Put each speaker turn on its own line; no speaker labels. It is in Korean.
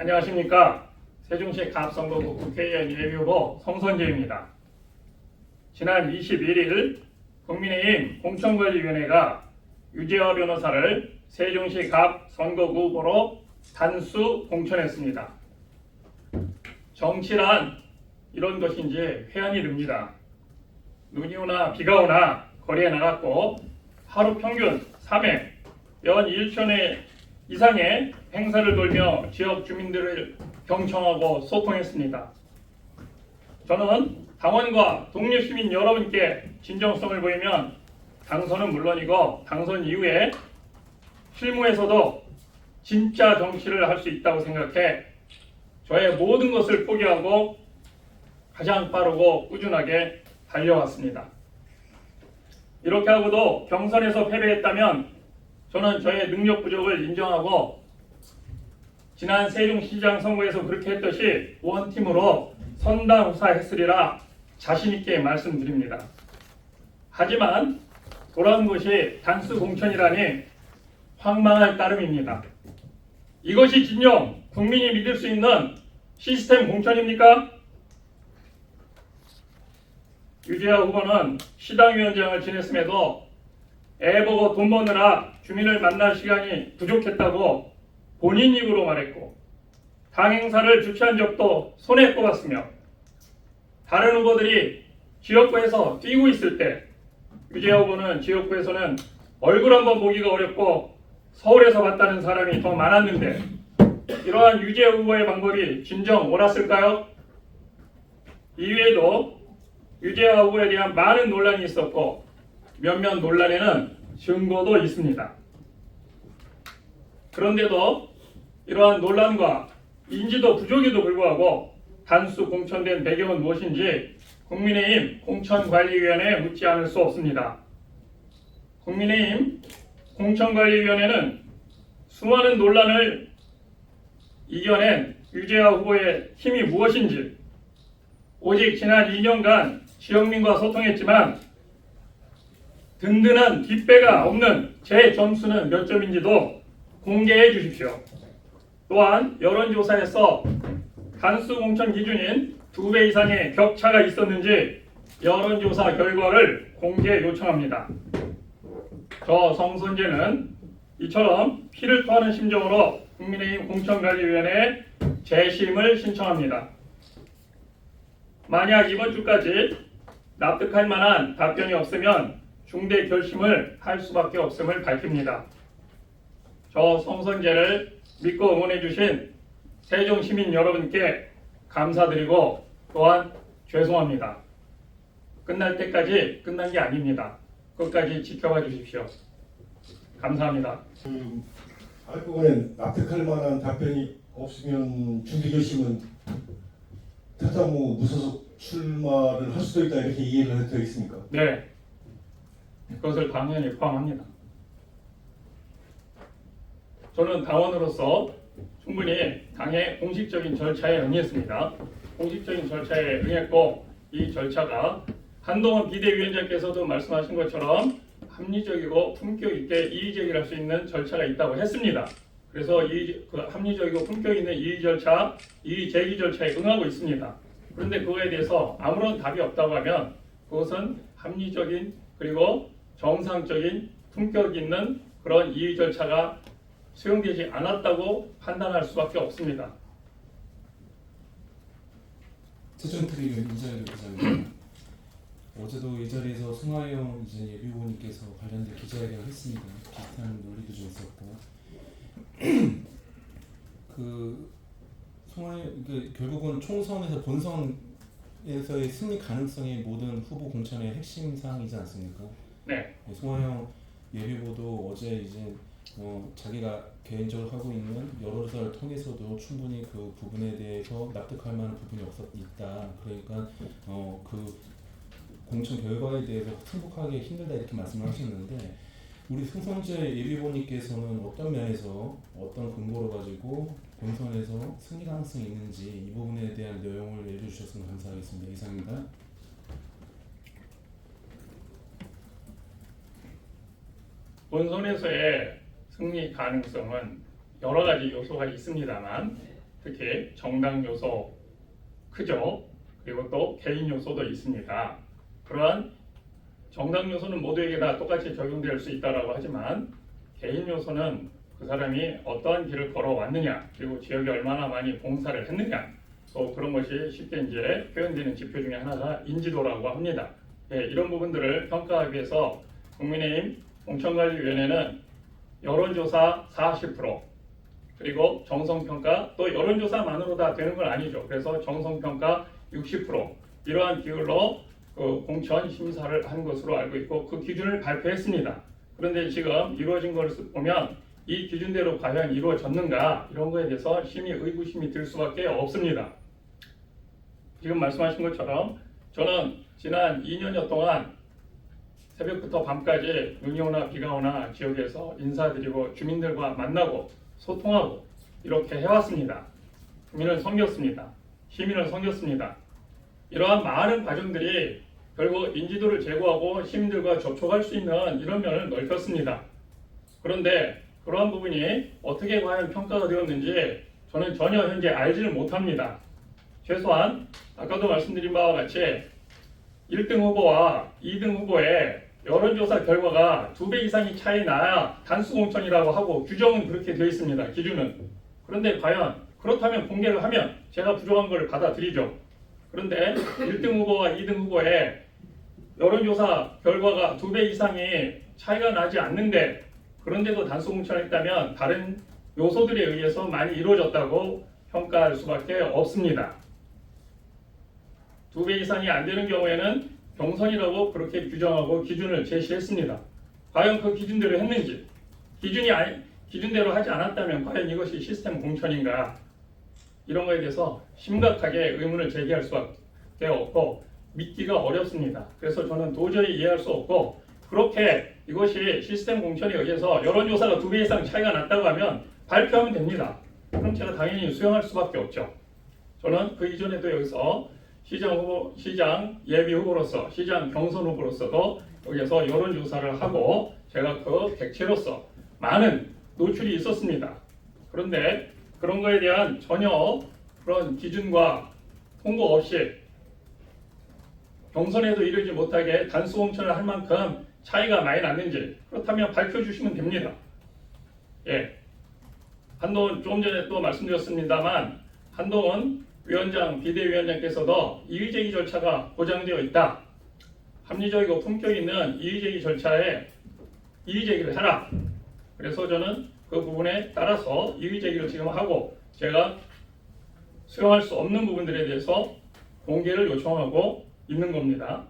안녕하십니까. 세종시 갑선거구 국회의원 예비후보 성선재입니다. 지난 21일 국민의힘 공천관리위원회가 유재화 변호사를 세종시 갑선거구 후보로 단수 공천했습니다. 정치란 이런 것인지 회한이 듭니다. 눈이 오나 비가 오나 거리에 나갔고 하루 평균 3회 연 1천회 이상의 행사를 돌며 지역 주민들을 경청하고 소통했습니다. 저는 당원과 동료 시민 여러분께 진정성을 보이면 당선은 물론이고 당선 이후에 실무에서도 진짜 정치를 할 수 있다고 생각해 저의 모든 것을 포기하고 가장 빠르고 꾸준하게 달려왔습니다. 이렇게 하고도 경선에서 패배했다면 저는 저의 능력 부족을 인정하고 지난 세종시장 선거에서 그렇게 했듯이 원팀으로 선당후사했으리라 자신있게 말씀드립니다. 하지만 돌아온 것이 단수 공천이라니 황망할 따름입니다. 이것이 진정 국민이 믿을 수 있는 시스템 공천입니까? 유재하 후보는 시당위원장을 지냈음에도 애 보고 돈 버느라 주민을 만날 시간이 부족했다고 본인 입으로 말했고 당 행사를 주최한 적도 손에 꼽았으며 다른 후보들이 지역구에서 뛰고 있을 때 유재하 후보는 지역구에서는 얼굴 한번 보기가 어렵고 서울에서 봤다는 사람이 더 많았는데 이러한 유재하 후보의 방법이 진정 옳았을까요? 이외에도 유재하 후보에 대한 많은 논란이 있었고 몇몇 논란에는 증거도 있습니다. 그런데도 이러한 논란과 인지도 부족에도 불구하고 단수 공천된 배경은 무엇인지 국민의힘 공천관리위원회에 묻지 않을 수 없습니다. 국민의힘 공천관리위원회는 수많은 논란을 이겨낸 유재하 후보의 힘이 무엇인지 오직 지난 2년간 지역민과 소통했지만 든든한 뒷배가 없는 제 점수는 몇 점인지도 공개해 주십시오. 또한 여론조사에서 단수 공천 기준인 2배 이상의 격차가 있었는지 여론조사 결과를 공개 요청합니다. 저 성선재는 이처럼 피를 토하는 심정으로 국민의힘 공천관리위원회에 재심을 신청합니다. 만약 이번 주까지 납득할 만한 답변이 없으면 중대 결심을 할 수밖에 없음을 밝힙니다. 저 성선재를 믿고 응원해 주신 세종 시민 여러분께 감사드리고 또한 죄송합니다. 끝날 때까지 끝난 게 아닙니다. 끝까지 지켜봐 주십시오. 감사합니다.
한꺼번에 납득할 만한 답변이 없으면 중대 결심은 타당무 무소속 출마를 할 수도 있다 이렇게 이해를 되어 있습니까?
네, 그것을 당연히 포함합니다. 저는 당원으로서 충분히 당의 공식적인 절차에 응했습니다. 공식적인 절차에 응했고 이 절차가 한동훈 비대위원장께서도 말씀하신 것처럼 합리적이고 품격 있게 이의 제기를 할 수 있는 절차가 있다고 했습니다. 그래서 그 합리적이고 품격 있는 이의 제기 절차에 응하고 있습니다. 그런데 그거에 대해서 아무런 답이 없다고 하면 그것은 합리적인 그리고 정상적인 품격 있는 그런 이의 절차가 수용되지 않았다고 판단할 수밖에 없습니다.
최종트리 이자일 기자입니다. 어제도 이 자리에서 송하영 예비후보님께서 관련된 기자회견을 했습니다. 비슷한 논리도 좀 있었고 결국은 총선에서 본선에서의 승리 가능성이 모든 후보 공천의 핵심 사항이지 않습니까?
네.
송하영 예비후보도 어제 자기가 개인적으로 하고 있는 여론조사를 통해서도 충분히 그 부분에 대해서 납득할 만한 부분이 있다. 그러니까 그 공천 결과에 대해서 승복하기 힘들다 이렇게 말씀을 하셨는데 우리 성선재 예비후보님께서는 어떤 면에서 어떤 근거로 가지고 본선에서 승리 가능성이 있는지 이 부분에 대한 내용을 알려주셨으면 감사하겠습니다. 이상입니다.
본선에서의 승리 가능성은 여러 가지 요소가 있습니다만 특히 정당 요소 크죠. 그리고 또 개인 요소도 있습니다. 그러한 정당 요소는 모두에게 다 똑같이 적용될 수 있다라고 하지만 개인 요소는 그 사람이 어떠한 길을 걸어왔느냐, 그리고 지역에 얼마나 많이 봉사를 했느냐, 또 그런 것이 쉽게 이제 표현되는 지표 중에 하나가 인지도라고 합니다. 예, 이런 부분들을 평가하기 위해서 국민의힘 공천관리위원회는 여론조사 40%, 그리고 정성평가, 또 여론조사만으로 다 되는 건 아니죠. 그래서 정성평가 60%, 이러한 비율로 그 공천 심사를 한 것으로 알고 있고 그 기준을 발표했습니다. 그런데 지금 이루어진 것을 보면 이 기준대로 과연 이루어졌는가, 이런 거에 대해서 심히 의구심이 들 수밖에 없습니다. 지금 말씀하신 것처럼 저는 지난 2년여 동안 새벽부터 밤까지 눈이 오나 비가 오나 지역에서 인사드리고 주민들과 만나고 소통하고 이렇게 해왔습니다. 국민을 섬겼습니다. 시민을 섬겼습니다. 이러한 많은 과정들이 결국 인지도를 제고하고 시민들과 접촉할 수 있는 이런 면을 넓혔습니다. 그런데 그러한 부분이 어떻게 과연 평가가 되었는지 저는 전혀 현재 알지를 못합니다. 최소한 아까도 말씀드린 바와 같이 1등 후보와 2등 후보의 여론조사 결과가 2배 이상이 차이 나야 단수 공천이라고 하고 규정은 그렇게 되어 있습니다. 기준은. 그런데 과연 그렇다면 공개를 하면 제가 부족한 걸 받아들이죠. 그런데 1등 후보와 2등 후보의 여론조사 결과가 2배 이상이 차이가 나지 않는데 그런데도 단수 공천을 했다면 다른 요소들에 의해서 많이 이루어졌다고 평가할 수밖에 없습니다. 2배 이상이 안 되는 경우에는 경선이라고 그렇게 규정하고 기준을 제시했습니다. 과연 그 기준대로 했는지, 기준대로 하지 않았다면 과연 이것이 시스템 공천인가, 이런 거에 대해서 심각하게 의문을 제기할 수밖에 없고 믿기가 어렵습니다. 그래서 저는 도저히 이해할 수 없고, 그렇게 이것이 시스템 공천에 의해서 여론조사가 2배 이상 차이가 났다고 하면 발표하면 됩니다. 그럼 제가 당연히 수용할 수밖에 없죠. 저는 그 이전에도 여기서 시장 예비 후보로서, 시장 경선 후보로서도 여기서 여론조사를 하고 제가 그 객체로서 많은 노출이 있었습니다. 그런데 그런 거에 대한 전혀 그런 기준과 통보 없이 경선에도 이르지 못하게 단수 공천을 할 만큼 차이가 많이 났는지, 그렇다면 밝혀주시면 됩니다. 예, 한동훈, 조금 전에 또 말씀드렸습니다만 한동훈 위원장, 비대위원장께서도 이의제기 절차가 보장되어 있다. 합리적이고 품격 있는 이의제기 절차에 이의제기를 해라. 그래서 저는 그 부분에 따라서 이의제기를 지금 하고 제가 수용할 수 없는 부분들에 대해서 공개를 요청하고 있는 겁니다.